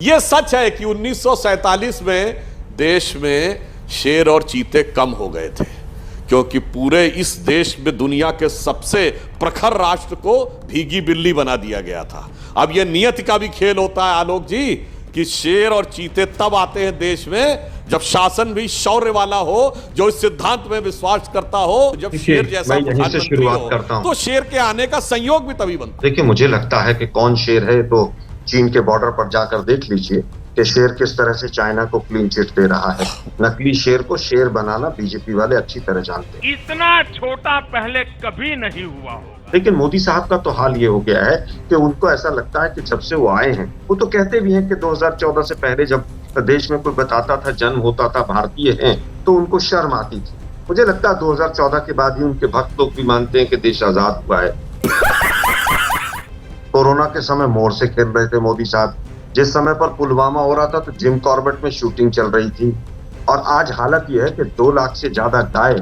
यह सच है कि 1947 में देश में शेर और चीते कम हो गए थे, क्योंकि पूरे इस देश में दुनिया के सबसे प्रखर राष्ट्र को भीगी बिल्ली बना दिया गया था। अब यह नियति का भी खेल होता है आलोक जी कि शेर और चीते तब आते हैं देश में जब शासन भी शौर्य वाला हो, जो इस सिद्धांत में विश्वास करता हो। जब शेर जैसा प्रधानमंत्री हो तो शेर के आने का संयोग भी तभी बनता है। देखिए, मुझे लगता है कि कौन शेर है तो चीन के बॉर्डर पर जाकर देख लीजिए कि शेर किस तरह से चाइना को क्लीन चिट दे रहा है। नकली शेर को शेर बनाना बीजेपी वाले अच्छी तरह जानते हैं। इतना छोटा पहले कभी नहीं हुआ होगा। लेकिन मोदी साहब का तो हाल ये हो गया है कि उनको ऐसा लगता है कि जब से वो आए हैं, वो तो कहते भी हैं कि 2014 से पहले जब देश में कोई बताता था जन्म होता था भारतीय हैं, तो उनको शर्म आती थी। मुझे लगता है 2014 के बाद ही उनके भक्त लोग भी मानते हैं कि देश आजाद हुआ है। कोरोना के समय मोर से खेल रहे थे मोदी साहब। जिस समय पर पुलवामा हो रहा था तो जिम कॉर्बेट में शूटिंग चल रही थी। और आज हालत यह है कि 2 लाख से ज्यादा गाय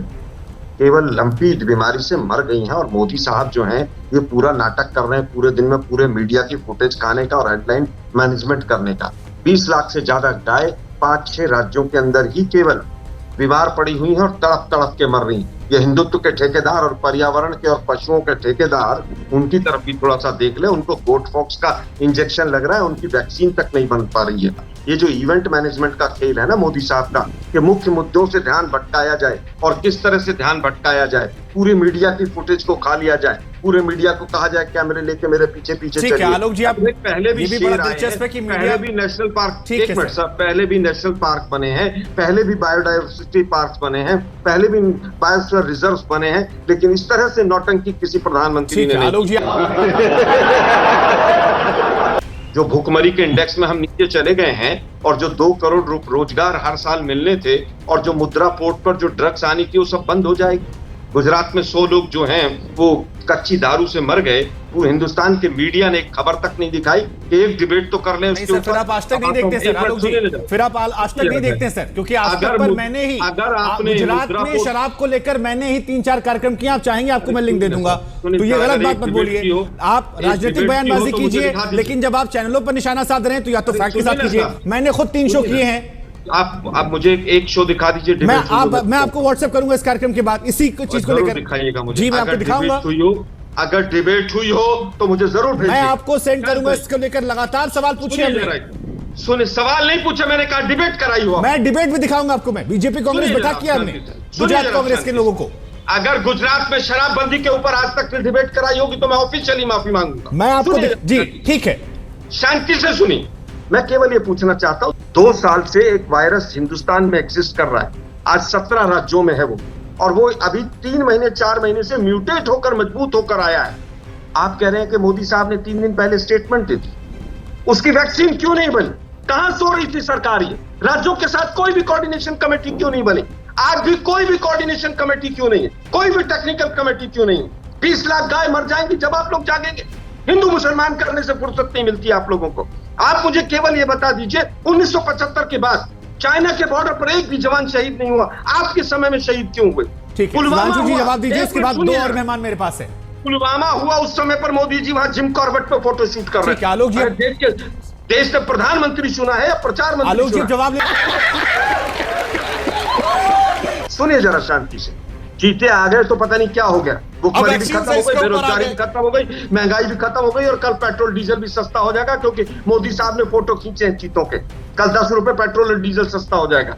केवल लंपी बीमारी से मर गई हैं और मोदी साहब जो हैं ये पूरा नाटक कर रहे हैं, पूरे दिन में पूरे मीडिया की फुटेज खाने का और हेडलाइन मैनेजमेंट करने का। 20 लाख से ज्यादा गाय 5-6 राज्यों के अंदर ही केवल बीमार पड़ी हुई हैं और तड़प तड़प के मर रही हैं। ये हिंदुत्व के ठेकेदार और पर्यावरण के और पशुओं के ठेकेदार उनकी तरफ भी थोड़ा सा देख ले। उनको गोट फॉक्स का इंजेक्शन लग रहा है, उनकी वैक्सीन तक नहीं बन पा रही है। ये जो इवेंट मैनेजमेंट का खेल है ना मोदी साहब का, कि मुख्य मुद्दों से ध्यान भटकाया जाए और किस तरह से ध्यान भटकाया जाए, पूरी मीडिया की फुटेज को खा लिया जाए, पूरे मीडिया को कहा जाए कैमरे लेके मेरे पीछे पीछे चलिए। आलोक जी, आप पहले भी बड़ा दिलचस्प है कि पहले भी नेशनल पार्क, एक मिनट सर, पहले भी नेशनल पार्क बने हैं, पहले भी बायोडाइवर्सिटी पार्क बने हैं, पहले भी बायोस्फीयर रिजर्व्स बने हैं, लेकिन इस तरह से नौटंकी किसी प्रधानमंत्री ने नहीं। आलोक जी, जो भुखमरी के इंडेक्स में हम नीचे चले गए हैं और जो 2 करोड़ रोजगार हर साल मिलने थे और जो मुद्रा पोर्ट पर जो ड्रग्स आनी थी वो सब बंद हो जाएगी। गुजरात में 100 लोग जो हैं वो कच्ची दारू से मर गए। पूरे हिंदुस्तान के मीडिया ने एक खबर तक नहीं दिखाई कि एक डिबेट तो कर लें उसके ऊपर। फिर आप आज तक नहीं देखते सर आलोक जी, फिर आप आज तक नहीं देखते सर, क्योंकि आज तक पर मैंने ही गुजरात में शराब को लेकर मैंने ही 3-4 कार्यक्रम किए। आप चाहेंगे आपको मैं लिंक दे दूंगा, तो ये गलत बात मत बोलिए। आप राजनीतिक बयानबाजी कीजिए, लेकिन जब आप चैनलों पर निशाना साध रहे हैं तो या तो फैक्ट के साथ कीजिए। मैंने खुद 3 शो किए हैं। आप मुझे एक शो दिखा दीजिए। मैं आपको व्हाट्सएप करूंगा इस कार्यक्रम के बाद, इसी चीज को लेकर दिखाइएगा मुझे। जी मैं आपको दिखाऊंगा। अगर डिबेट हुई हो तो मुझे जरूर भेजिए। मैं आपको सेंड करूंगा। इसको लेकर लगातार सवाल पूछिए हमने। सुनिए, सवाल नहीं पूछा मैंने, कहा डिबेट कराई हो। मैं डिबेट भी दिखाऊंगा आपको। मैं बीजेपी कांग्रेस बैठा किया हमने गुजरात कांग्रेस के लोगों को। अगर गुजरात में शराबबंदी के ऊपर आज तक डिबेट कराई होगी तो मैं ऑफिशियली माफी मांगूंगा। मैं आपको जी ठीक है, शांति से सुनिए। मैं केवल ये पूछना चाहता हूं, 2 साल से एक वायरस हिंदुस्तान में एग्जिस्ट कर रहा है। आज 17 राज्यों में है वो, और वो अभी 3 महीने 4 महीने से म्यूटेट होकर मजबूत होकर आया है। आप कह रहे हैं कि मोदी साहब ने 3 दिन पहले स्टेटमेंट दी थी, उसकी वैक्सीन क्यों नहीं बनी? कहां सो रही थी सरकार? ये राज्यों के साथ कोई भी कोऑर्डिनेशन कमेटी क्यों नहीं बनी? आज भी कोई भी कोऑर्डिनेशन कमेटी क्यों नहीं है? कोई भी टेक्निकल कमेटी क्यों नहीं है? 20 लाख गाय मर जाएंगी जब आप लोग जागेंगे। हिंदू मुसलमान करने से फुर्सत नहीं मिलती आप लोगों को। आप मुझे केवल ये बता दीजिए, 1975 के बाद चाइना के बॉर्डर पर एक भी जवान शहीद नहीं हुआ, आपके समय में शहीद क्यों हुए? ठीक है, सुधांशु जी जवाब दीजिए, इसके बाद 2 और मेहमान मेरे पास है। पुलवामा हुआ उस समय पर मोदी जी वहां जिम कॉर्बेट पे फोटो शूट कर रहे हैं। आलोक जी, देश ने प्रधानमंत्री चुना है या प्रचार मंत्री? आलोक जी जवाब सुनिए जरा शांति से। चीते आ गए तो पता नहीं क्या हो गया। भुखमरी भी खत्म हो गई, बेरोजगारी भी खत्म हो गई, महंगाई भी खत्म हो गई और कल पेट्रोल डीजल भी सस्ता हो जाएगा, क्योंकि मोदी साहब ने फोटो खींचे हैं चीतों के। कल 10 रुपए पेट्रोल और डीजल सस्ता हो जाएगा।